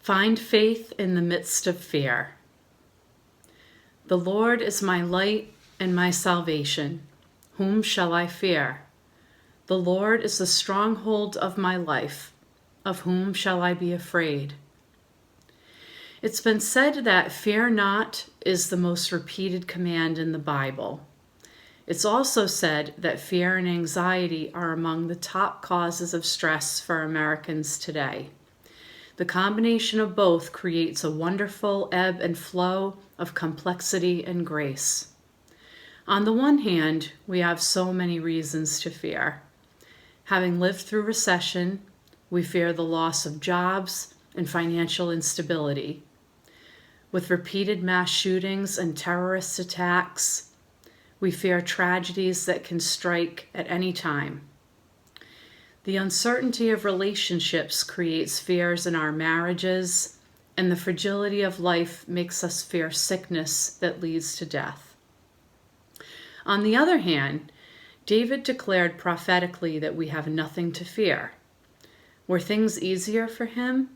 Find faith in the midst of fear. The Lord is my light and my salvation. Whom shall I fear? The Lord is the stronghold of my life. Of whom shall I be afraid? It's been said that fear not is the most repeated command in the Bible. It's also said that fear and anxiety are among the top causes of stress for Americans today. The combination of both creates a wonderful ebb and flow of complexity and grace. On the one hand, we have so many reasons to fear. Having lived through recession, we fear the loss of jobs and financial instability. With repeated mass shootings and terrorist attacks, we fear tragedies that can strike at any time. The uncertainty of relationships creates fears in our marriages, and the fragility of life makes us fear sickness that leads to death. On the other hand, David declared prophetically that we have nothing to fear. Were things easier for him?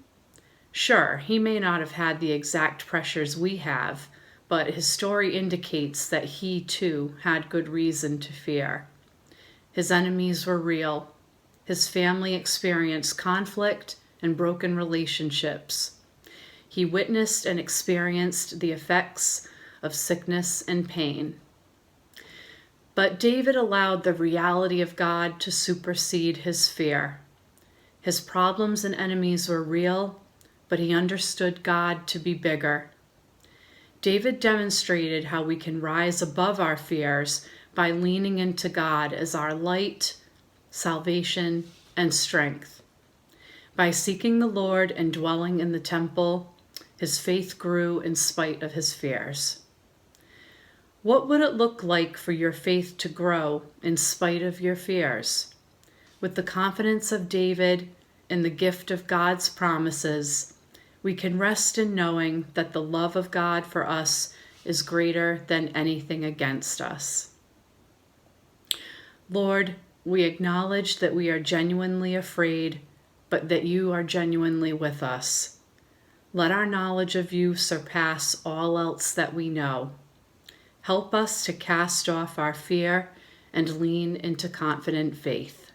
Sure, he may not have had the exact pressures we have, but his story indicates that he too had good reason to fear. His enemies were real. His family experienced conflict and broken relationships. He witnessed and experienced the effects of sickness and pain. But David allowed the reality of God to supersede his fear. His problems and enemies were real, but he understood God to be bigger. David demonstrated how we can rise above our fears by leaning into God as our light, salvation, and strength. By seeking the Lord and dwelling in the temple, his faith grew in spite of his fears. What would it look like for your faith to grow in spite of your fears? With the confidence of David and the gift of God's promises, we can rest in knowing that the love of God for us is greater than anything against us. Lord, we acknowledge that we are genuinely afraid, but that you are genuinely with us. Let our knowledge of you surpass all else that we know. Help us to cast off our fear and lean into confident faith.